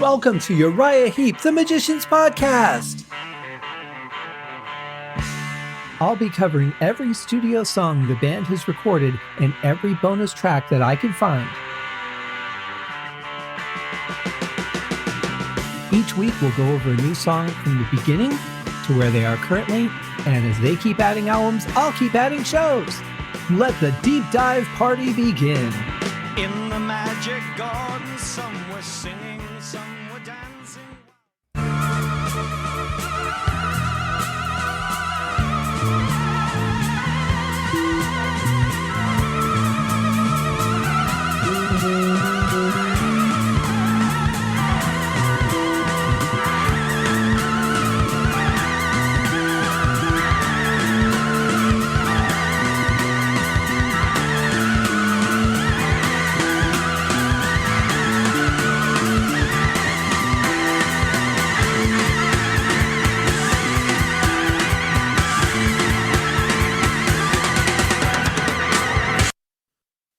Welcome to Uriah Heep, the Magician's Podcast. I'll be covering every studio song the band has recorded and every bonus track that I can find. Each week we'll go over a new song from the beginning to where they are currently, and as they keep adding albums, I'll keep adding shows. Let the deep dive party begin. In the magic garden, some were singing, some were dancing.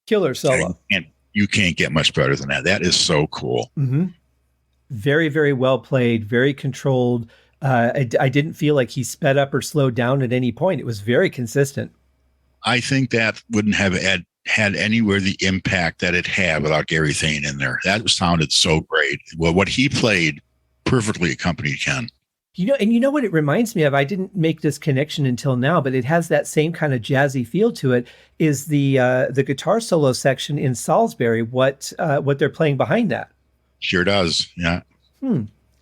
Killer solo. And you can't get much better than that. That is so cool. Mm-hmm. Very, very well played, very controlled. I didn't feel like he sped up or slowed down at any point. It was very consistent. I think that wouldn't have had anywhere the impact that it had without Gary Thain in there. That sounded so great. Well, what he played perfectly accompanied Ken. You know what it reminds me of? I didn't make this connection until now, but it has that same kind of jazzy feel to it. Is the guitar solo section in Salisbury what they're playing behind that? Sure does, yeah.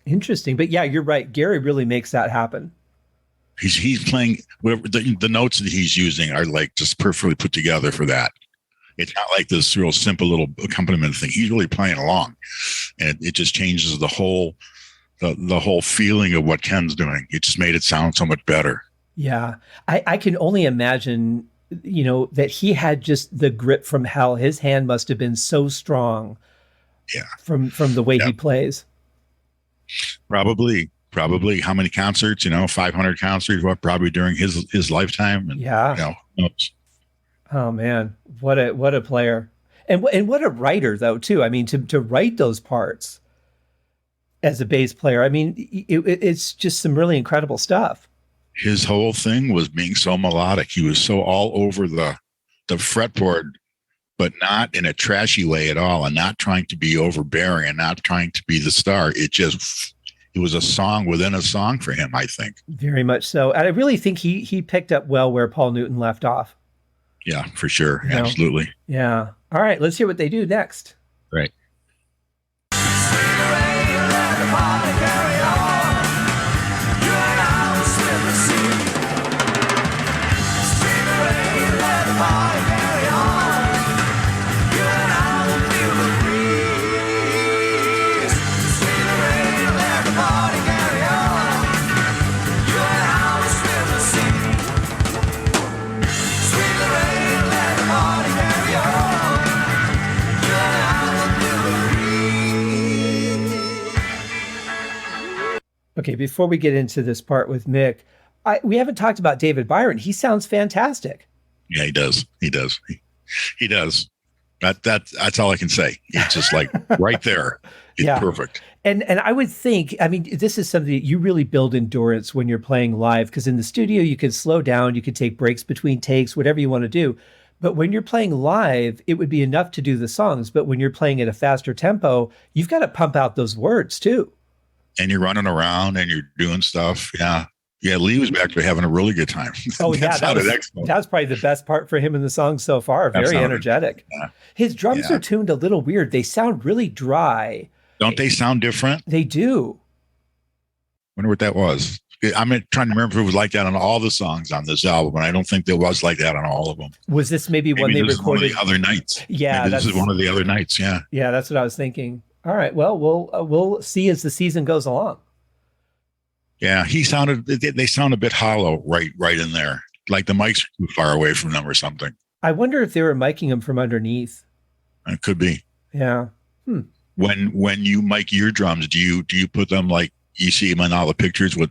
Interesting, but yeah, you're right. Gary really makes that happen. He's playing whatever the notes that he's using are like just perfectly put together for that. It's not like this real simple little accompaniment thing. He's really playing along, and it just changes the whole feeling of what Ken's doing. It just made it sound so much better. Yeah. I can only imagine, that he had just the grip from hell. His hand must have been so strong. Yeah. From the way he plays. Probably. How many concerts, 500 concerts, probably during his lifetime. And, Oh man, what a player. And what a writer though, too. I mean, to write those parts as a bass player, I mean, it's just some really incredible stuff. His whole thing was being so melodic. He was so all over the fretboard, but not in a trashy way at all, and not trying to be overbearing and not trying to be the star. It was a song within a song for him, I think. Very much so. And I really think he picked up well where Paul Newton left off. Yeah, for sure. Absolutely. Yeah. All right, let's hear what they do next. Right. Okay, before we get into this part with Mick, we haven't talked about David Byron. He sounds fantastic. Yeah, he does. He does. That's all I can say. It's just like right there. It's perfect. And I would think, I mean, this is something that you really build endurance when you're playing live, because in the studio you can slow down, you can take breaks between takes, whatever you want to do. But when you're playing live, it would be enough to do the songs. But when you're playing at a faster tempo, you've got to pump out those words too. And you're running around and you're doing stuff. Yeah. Yeah. Lee was back there having a really good time. Oh, yeah. That was probably the best part for him in the song so far. Very energetic. Yeah. His drums are tuned a little weird. They sound really dry. Don't they sound different? They do. Wonder what that was. I'm trying to remember if it was like that on all the songs on this album, and I don't think there was like that on all of them. Was this maybe when they recorded one of the other nights? Yeah. This is one of the other nights. Yeah. Yeah. That's what I was thinking. All right. Well, we'll see as the season goes along. Yeah, they sound a bit hollow right in there. Like the mics are too far away from them or something. I wonder if they were miking them from underneath. It could be. Yeah. When you mic your drums, do you put them like you see them in all the pictures with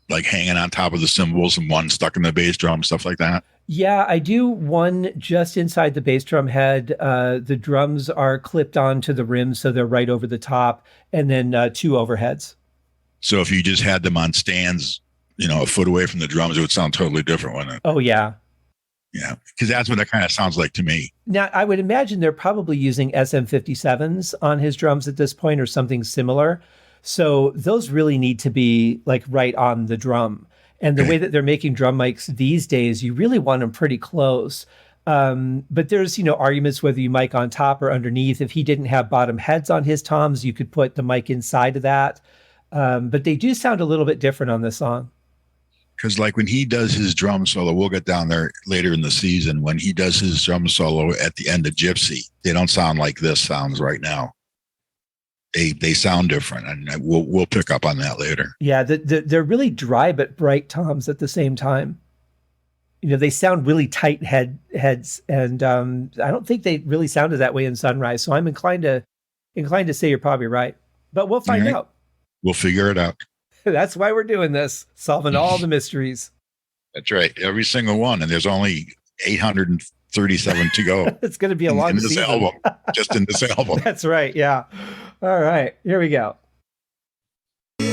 like hanging on top of the cymbals and one stuck in the bass drum, stuff like that? Yeah, I do one just inside the bass drum head. The drums are clipped onto the rims, so they're right over the top, and then 2 overheads. So if you just had them on stands, a foot away from the drums, it would sound totally different, wouldn't it? Oh, yeah. Yeah, because that's what that kind of sounds like to me. Now, I would imagine they're probably using SM57s on his drums at this point or something similar. So those really need to be like right on the drum. And the way that they're making drum mics these days, you really want them pretty close. But there's, arguments whether you mic on top or underneath. If he didn't have bottom heads on his toms, you could put the mic inside of that. But they do sound a little bit different on this song. Because like when he does his drum solo, we'll get down there later in the season. When he does his drum solo at the end of Gypsy, they don't sound like this sounds right now. They sound different, and we'll pick up on that later. Yeah, they're really dry but bright toms at the same time. They sound really tight heads, and I don't think they really sounded that way in Sunrise. So I'm inclined to say you're probably right, but we'll find out. We'll figure it out. That's why we're doing this, solving all the mysteries. That's right, every single one, and there's only 837 to go. It's going to be a long this season. album, just in this album. That's right. Yeah. All right, here we go. Sweet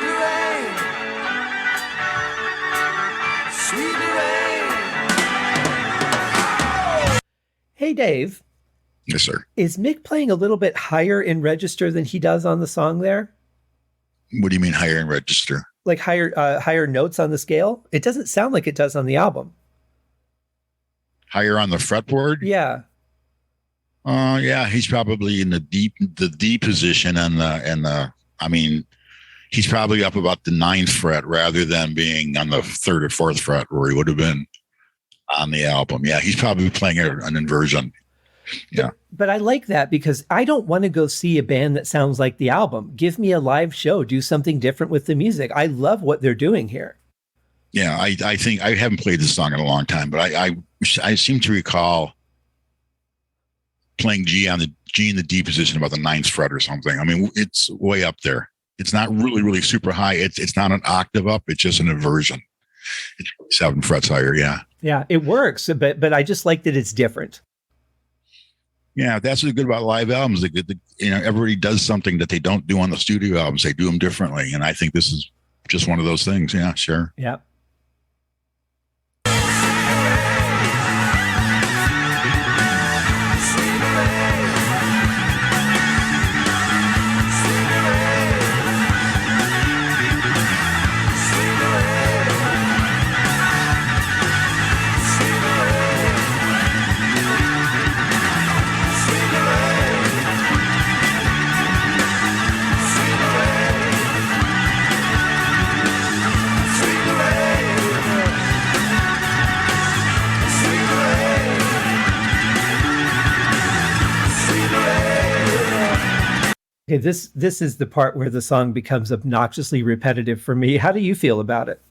Lorraine, Sweet Lorraine. Hey, Dave. Yes, sir. Is Mick playing a little bit higher in register than he does on the song there? What do you mean higher in register? Like higher notes on the scale? It doesn't sound like it does on the album. Higher on the fretboard? Yeah. Yeah, he's probably in the D position he's probably up about the 9th fret rather than being on the 3rd or 4th fret where he would have been on the album. Yeah, he's probably playing an inversion. Yeah. But I like that because I don't want to go see a band that sounds like the album. Give me a live show, do something different with the music. I love what they're doing here. Yeah, I think I haven't played this song in a long time, but I seem to recall playing G in the D position about the 9th fret or something. I mean, it's way up there. It's not really, really super high. It's not an octave up. It's just an inversion. It's 7 frets higher. Yeah. Yeah, it works, but I just like that it's different. Yeah, that's what's good about live albums. Everybody does something that they don't do on the studio albums. They do them differently, and I think this is just one of those things. Yeah, sure. Yeah. Okay, this is the part where the song becomes obnoxiously repetitive for me. How do you feel about it?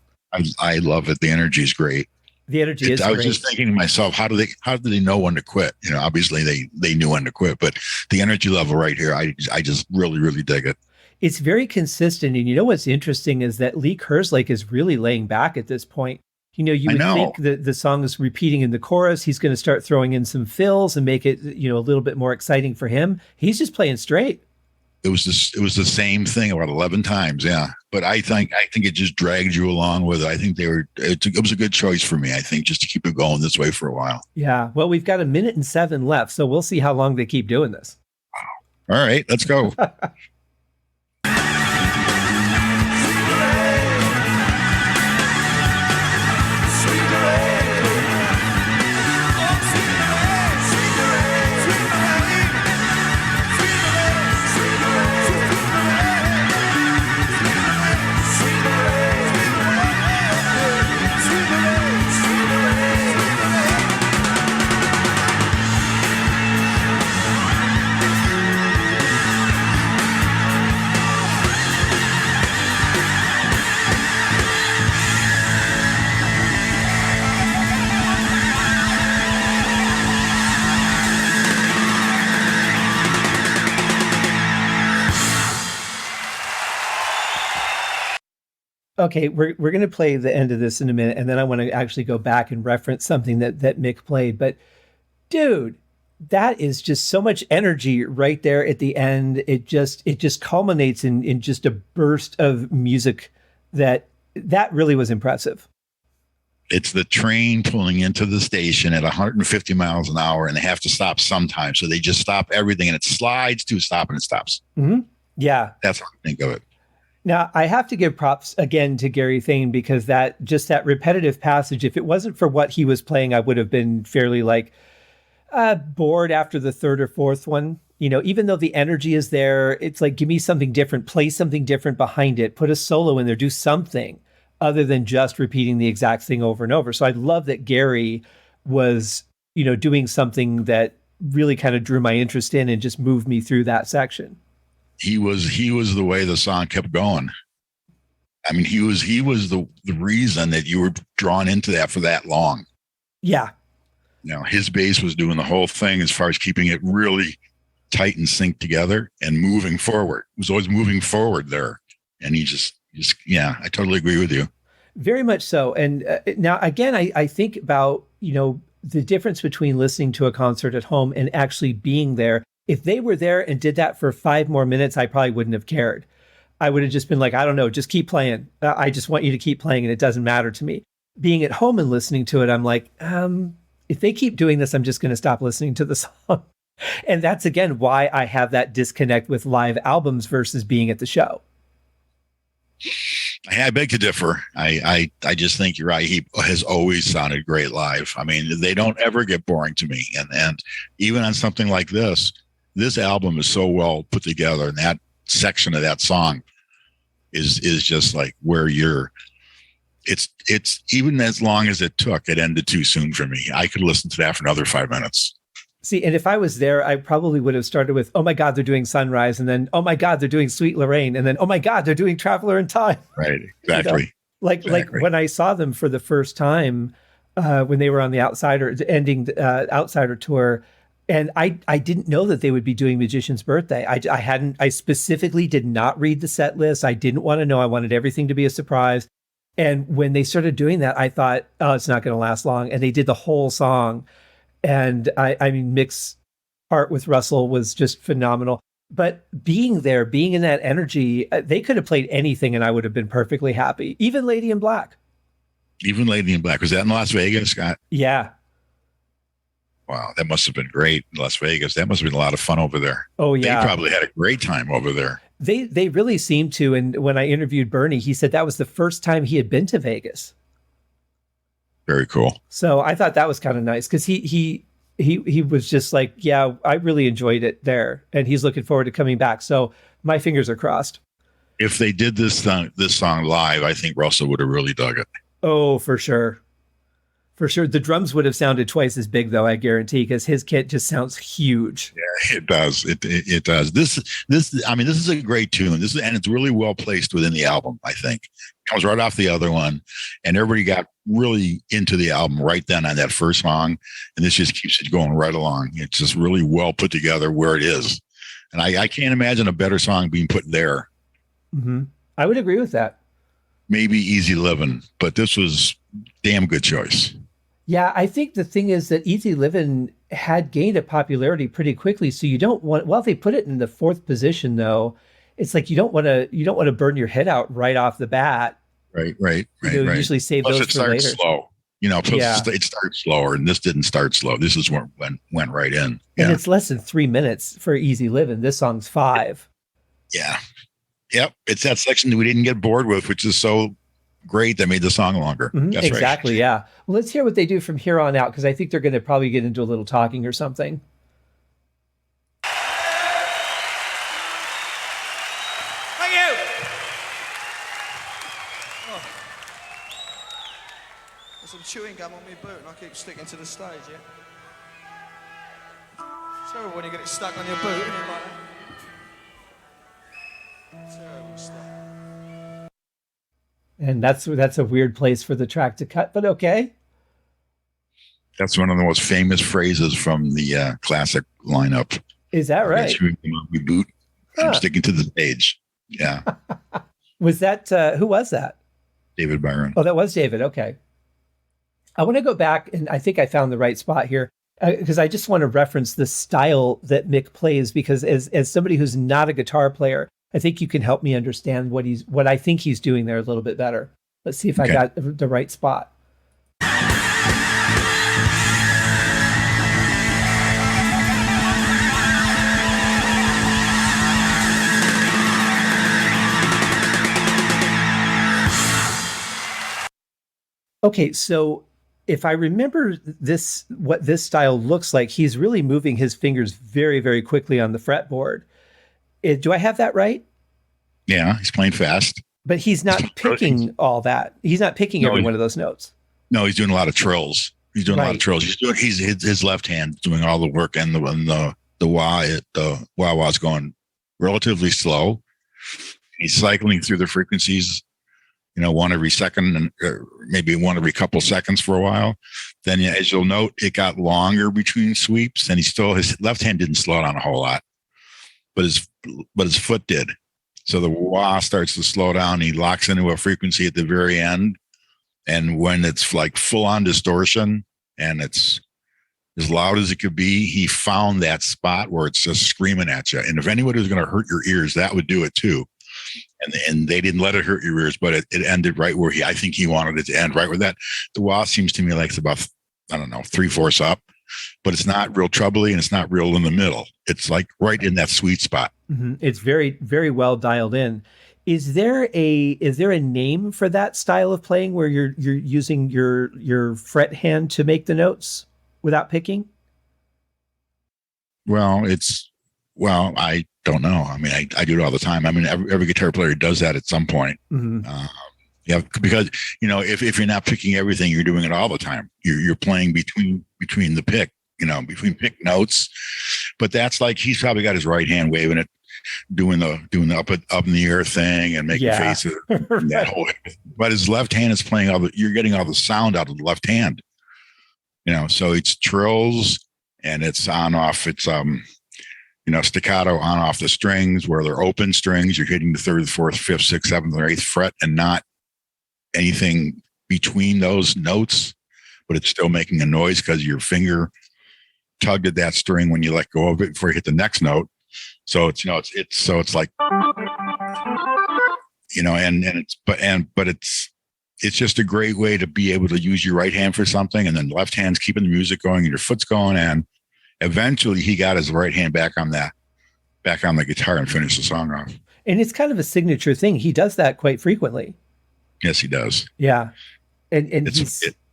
I love it. The energy is great. The energy is I was great. just thinking to myself, how do they know when to quit? Obviously they knew when to quit, but the energy level right here, I just really, really dig it. It's very consistent. And what's interesting is that Lee Kerslake is really laying back at this point. You would think that the song is repeating in the chorus. He's going to start throwing in some fills and make it, a little bit more exciting for him. He's just playing straight. It was the same thing about 11 times. Yeah. But I think it just dragged you along with it. I think it was a good choice for me, I think, just to keep it going this way for a while. Yeah. Well, we've got 1 minute and 7 left, so we'll see how long they keep doing this. All right, let's go. Okay, we're going to play the end of this in a minute, and then I want to actually go back and reference something that Mick played. But dude, that is just so much energy right there at the end. It just culminates in just a burst of music that really was impressive. It's the train pulling into the station at 150 miles an hour, and they have to stop sometimes. So they just stop everything, and it slides to a stop, and it stops. Mm-hmm. Yeah, that's how I think of it. Now, I have to give props again to Gary Thain, because that repetitive passage, if it wasn't for what he was playing, I would have been fairly bored after the third or fourth one. You know, even though the energy is there, it's like, give me something different, play something different behind it, put a solo in there, do something other than just repeating the exact thing over and over. So I love that Gary was, doing something that really kind of drew my interest in and just moved me through that section. He was the way the song kept going. I mean, he was the reason that you were drawn into that for that long. Yeah. His bass was doing the whole thing as far as keeping it really tight and synced together and moving forward. It was always moving forward there. And he just I totally agree with you. Very much so. And now, again, I think about, the difference between listening to a concert at home and actually being there. If they were there and did that for 5 more minutes, I probably wouldn't have cared. I would have just been like, I don't know, just keep playing. I just want you to keep playing, and it doesn't matter to me. Being at home and listening to it, I'm like, if they keep doing this, I'm just going to stop listening to the song. And that's, again, why I have that disconnect with live albums versus being at the show. I beg to differ. I just think Uriah Heep has always sounded great live. I mean, they don't ever get boring to me. And even on something like this album is so well put together, and that section of that song is just like where it's even as long as it took, it ended too soon for me. I could listen to that for another 5 minutes. See, and if I was there, I probably would have started with, oh my God, they're doing Sunrise. And then, oh my God, they're doing Sweet Lorraine. And then, oh my God, they're doing Traveler in Time. Right. Exactly. Like when I saw them for the first time, when they were on the ending the Outsider tour, and I didn't know that they would be doing Magician's Birthday. I specifically did not read the set list. I didn't want to know. I wanted everything to be a surprise. And when they started doing that, I thought, oh, it's not going to last long. And they did the whole song. And I mean, Mick's part with Russell was just phenomenal. But being there, being in that energy, they could have played anything and I would have been perfectly happy. Even Lady in Black. Even Lady in Black. Was that in Las Vegas, Scott? Yeah. Wow, that must have been great in Las Vegas. That must have been a lot of fun over there. Oh, yeah. They probably had a great time over there. They really seemed to. And when I interviewed Bernie, he said that was the first time he had been to Vegas. Very cool. So I thought that was kind of nice, because he was just like, yeah, I really enjoyed it there, and he's looking forward to coming back. So my fingers are crossed. If they did this song live, I think Russell would have really dug it. Oh, for sure. For sure. The drums would have sounded twice as big, though, I guarantee, because his kit just sounds huge. Yeah, it does. It does. This is a great tune. And it's really well placed within the album, I think. It comes right off the other one, and everybody got really into the album right then on that first song. And this just keeps it going right along. It's just really well put together where it is. And I can't imagine a better song being put there. Mm-hmm. I would agree with that. Maybe Easy Livin', but this was damn good choice. Yeah, I think the thing is that Easy Livin' had gained a popularity pretty quickly. So you don't want, well, they put it in the 4th position, though. It's like you don't want to burn your head out right off the bat. Right. Usually save Plus those for later. Slow. It starts slower, and this didn't start slow. This is where it went right in. Yeah. And it's less than 3 minutes for Easy Livin'. This song's 5. Yeah. Yep. It's that section that we didn't get bored with, which is so great that made the song longer. Mm-hmm. That's exactly. Right. Yeah. Well, let's hear what they do from here on out, because I think they're going to probably get into a little talking or something. Thank you. Oh. There's some chewing gum on my boot, and I keep sticking to the stage. Yeah. It's terrible when you get it stuck on your boot. Isn't it, like that? Terrible stuff. And that's a weird place for the track to cut, but okay. That's one of the most famous phrases from the classic lineup. Is that right? Reboot. I'm sticking to the stage. Yeah. Was that who was that? David Byron. Oh, that was David. Okay. I want to go back, and I think I found the right spot here because I just want to reference the style that Mick plays, because as somebody who's not a guitar player, I think you can help me understand what I think he's doing there a little bit better. Let's see if I got the right spot. Okay, so if I remember what this style looks like, he's really moving his fingers very, very quickly on the fretboard. Do I have that right? Yeah, he's playing fast. But he's not picking all that. He's not picking every one of those notes. No, he's doing a lot of trills. He's doing a lot of trills. His left hand doing all the work, and the wah-wah's going relatively slow. He's cycling through the frequencies, one every second, and maybe one every couple seconds for a while. Then, as you'll note, it got longer between sweeps, and his left hand didn't slow down a whole lot, but his foot did. So the wah starts to slow down. He locks into a frequency at the very end, and when it's like full on distortion and it's as loud as it could be, he found that spot where it's just screaming at you. And if anybody was going to hurt your ears, that would do it too. And they didn't let it hurt your ears, but it ended right where I think he wanted it to end, right where that. The wah seems to me like it's about, I don't know, 3/4 up, but it's not real troubly and it's not real in the middle. It's like right in that sweet spot. Mm-hmm. It's very, very well dialed in. Is there a name for that style of playing where you're using your fret hand to make the notes without picking? Well, I don't know. I mean, I do it all the time. I mean, every guitar player does that at some point. Mm-hmm. Yeah, because if you're not picking everything, you're doing it all the time. You're playing between the pick, between pick notes. But that's like he's probably got his right hand waving it, doing the up in the air thing and making faces. Right. That whole. But his left hand is playing you're getting all the sound out of the left hand. So it's trills and it's on off. It's staccato on off the strings where they're open strings. You're hitting the 3rd, 4th, 5th, 6th, 7th, or 8th fret and not anything between those notes, but it's still making a noise because your finger tugged at that string when you let go of it before you hit the next note. So it's it's like it's just a great way to be able to use your right hand for something, and then left hand's keeping the music going and your foot's going, and eventually he got his right hand back on the guitar and finished the song off. And it's kind of a signature thing. He does that quite frequently. Yes, he does. Yeah. And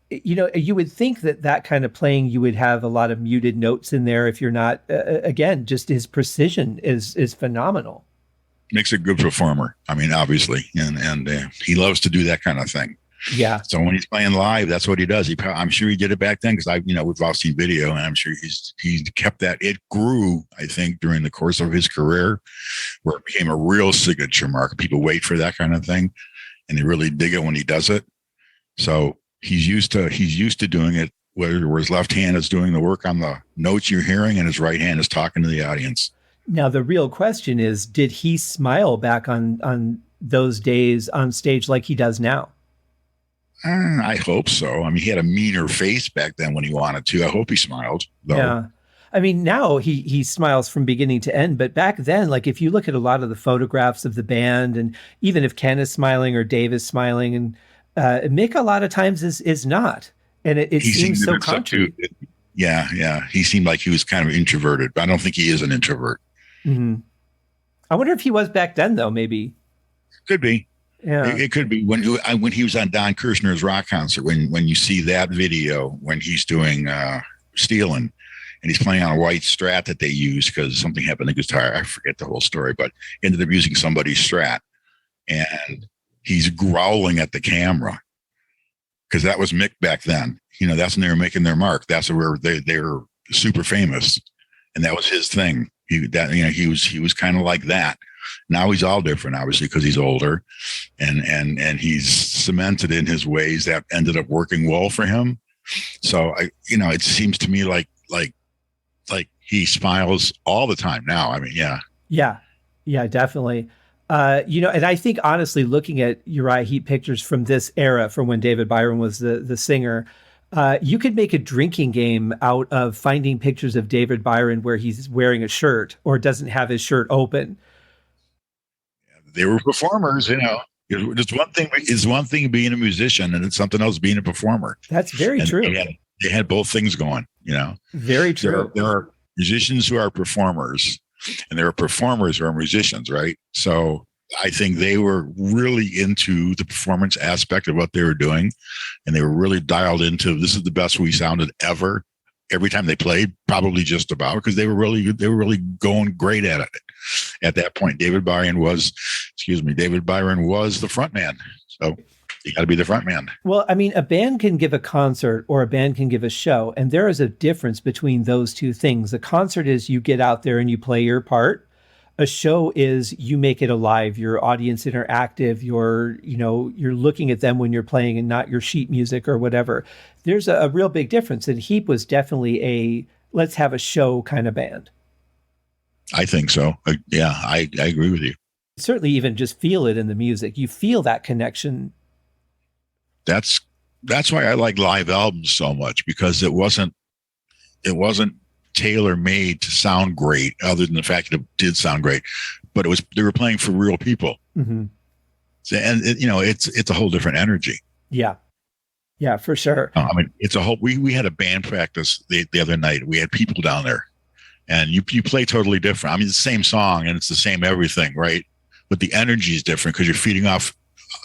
you would think that kind of playing, you would have a lot of muted notes in there if you're not, again, just his precision is phenomenal. Makes a good performer. I mean, obviously. And he loves to do that kind of thing. Yeah. So when he's playing live, that's what he does. I'm sure he did it back then because we've all seen video, and I'm sure he's kept that. It grew, I think, during the course of his career, where it became a real signature mark. People wait for that kind of thing, and they really dig it when he does it. So he's used to doing it where his left hand is doing the work on the notes you're hearing, and his right hand is talking to the audience. Now the real question is, did he smile back on those days on stage like he does now? I hope so. I mean, he had a meaner face back then when he wanted to. I hope he smiled, though. Yeah. I mean, now he smiles from beginning to end, but back then, like if you look at a lot of the photographs of the band, and even if Ken is smiling or Dave is smiling, and Mick a lot of times is not. And it seems so contrary. Yeah. He seemed like he was kind of introverted, but I don't think he is an introvert. Mm-hmm. I wonder if he was back then, though, maybe. Could be. Yeah, it could be when he was on Don Kirshner's rock concert. When you see that video when he's doing Steelin', and he's playing on a white Strat that they used because something happened to the guitar. I forget the whole story, but ended up using somebody's Strat, and he's growling at the camera because that was Mick back then. That's when they were making their mark. That's where they were super famous, and that was his thing. He was kind of like that. Now he's all different, obviously, because he's older, and he's cemented in his ways that ended up working well for him. So it seems to me like he smiles all the time now. I mean, yeah, definitely. And I think honestly, looking at Uriah Heep pictures from this era, from when David Byron was the singer, you could make a drinking game out of finding pictures of David Byron where he's wearing a shirt or doesn't have his shirt open. They were performers, It's one thing being a musician, and it's something else being a performer. That's very true. They had both things going, Very true. There are musicians who are performers, and there are performers who are musicians, right? So I think they were really into the performance aspect of what they were doing, and they were really dialed into, this is the best we sounded ever. Every time they played, probably just about, because they were really going great at it. At that point, David Byron was the front man. So you got to be the front man. Well, I mean, a band can give a concert or a band can give a show, and there is a difference between those two things. A concert is you get out there and you play your part. A show is you make it alive. Your audience interactive. You're looking at them when you're playing and not your sheet music or whatever. There's a real big difference. And Heep was definitely a let's have a show kind of band. I think so. Yeah, I agree with you. Certainly even just feel it in the music. You feel that connection. That's why I like live albums so much, because it wasn't tailor-made to sound great, other than the fact that it did sound great, but they were playing for real people. Mm-hmm. So, and it's a whole different energy. Yeah, for sure. I mean, it's a whole, we had a band practice the other night. We had people down there, and you play totally different. I mean, it's the same song and it's the same everything, right? But the energy is different because you're feeding off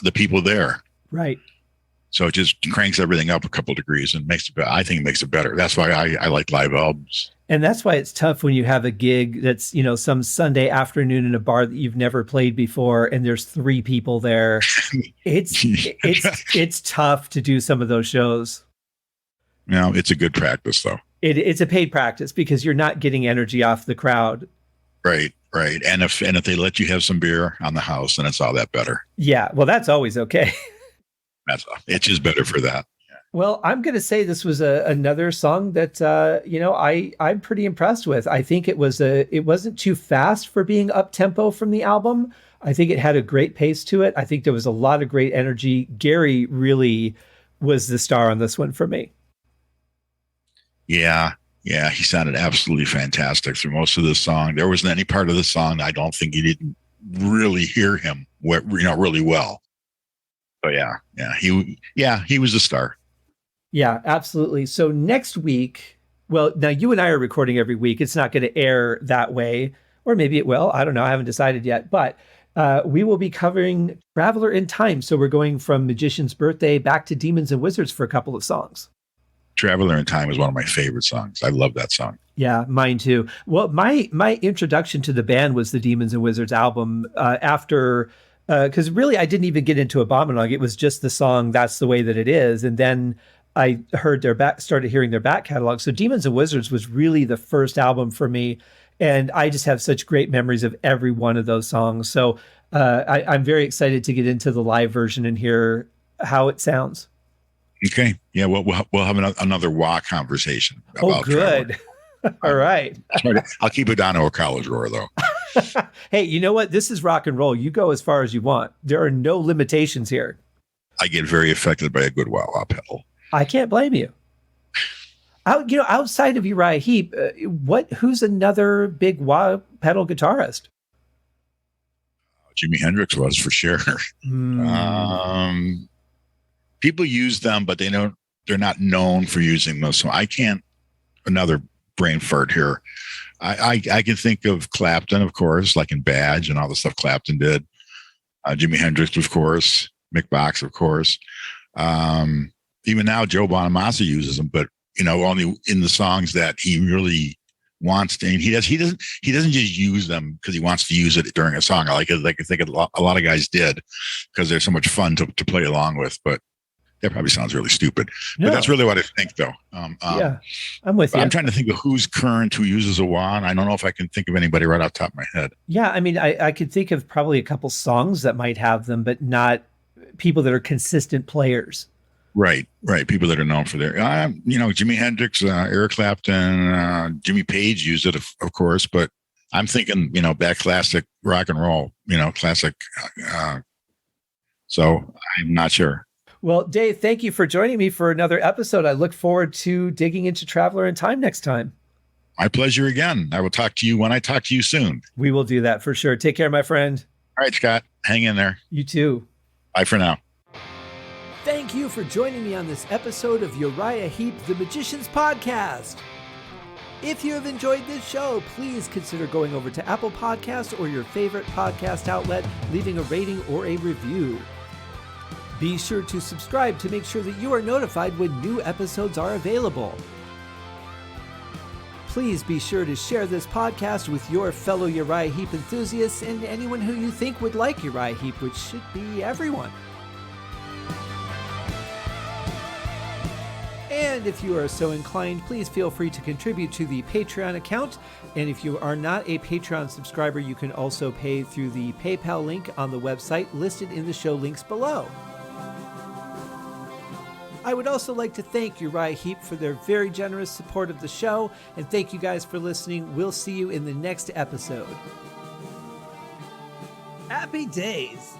the people there. Right. So it just cranks everything up a couple of degrees and I think it makes it better. That's why I like live albums. And that's why it's tough when you have a gig that's, some Sunday afternoon in a bar that you've never played before and there's 3 people there. It's tough to do some of those shows. It's a good practice though. It's a paid practice because you're not getting energy off the crowd. Right. And if they let you have some beer on the house, then it's all that better. Yeah. Well, that's always okay. It's just better for that. Well, I'm going to say this was another song that, I'm pretty impressed with. I think it wasn't too fast for being up tempo from the album. I think it had a great pace to it. I think there was a lot of great energy. Gary really was the star on this one for me. Yeah. He sounded absolutely fantastic through most of this song. There wasn't any part of the song I don't think you didn't really hear him, really well. So he was the star. Yeah, absolutely. So next week, well, now you and I are recording every week. It's not going to air that way, or maybe it will. I don't know. I haven't decided yet, but we will be covering Traveler in Time. So we're going from Magician's Birthday back to Demons and Wizards for a couple of songs. Traveler in Time is one of my favorite songs. I love that song. Yeah, mine too. Well, my introduction to the band was the Demons and Wizards album after, because really I didn't even get into Abominog. It was just the song That's the Way That It Is. And then I heard started hearing their back catalog. So Demons and Wizards was really the first album for me. And I just have such great memories of every one of those songs. So I'm very excited to get into the live version and hear how it sounds. Okay. Yeah. We'll have another WA conversation. Oh, good. All right. I'll keep it down to a college roar, though. Hey, you know what? This is rock and roll. You go as far as you want. There are no limitations here. I get very affected by a good wah-wah pedal. I can't blame you. Outside of Uriah Heep, who's another big wah pedal guitarist? Jimi Hendrix was, for sure. People use them, but they're not known for using them. So I can't, another brain fart here. I can think of Clapton, of course, like in Badge and all the stuff Clapton did. Jimi Hendrix, of course. Mick Box, of course. Even now, Joe Bonamassa uses them, but only in the songs that he really wants to. And he doesn't just use them because he wants to use it during a song. I think a lot of guys did because they're so much fun to play along with. But that probably sounds really stupid. No. But that's really what I think, though. Yeah, I'm with you. I'm trying to think of who's current who uses a wah, and I don't know if I can think of anybody right off the top of my head. Yeah, I mean, I could think of probably a couple songs that might have them, but not people that are consistent players. Right. People that are known for their, Jimi Hendrix, Eric Clapton, Jimmy Page used it, of course, but I'm thinking, back classic rock and roll, classic. So I'm not sure. Well, Dave, thank you for joining me for another episode. I look forward to digging into Traveler in Time next time. My pleasure again. I will talk to you when I talk to you soon. We will do that for sure. Take care, my friend. All right, Scott. Hang in there. You too. Bye for now. Thank you for joining me on this episode of Uriah Heep, the Magician's Podcast. If you have enjoyed this show, please consider going over to Apple Podcasts or your favorite podcast outlet, leaving a rating or a review. Be sure to subscribe to make sure that you are notified when new episodes are available. Please be sure to share this podcast with your fellow Uriah Heep enthusiasts and anyone who you think would like Uriah Heep, which should be everyone. And if you are so inclined, please feel free to contribute to the Patreon account. And if you are not a Patreon subscriber, you can also pay through the PayPal link on the website listed in the show links below. I would also like to thank Uriah Heep for their very generous support of the show, and thank you guys for listening. We'll see you in the next episode. Happy days!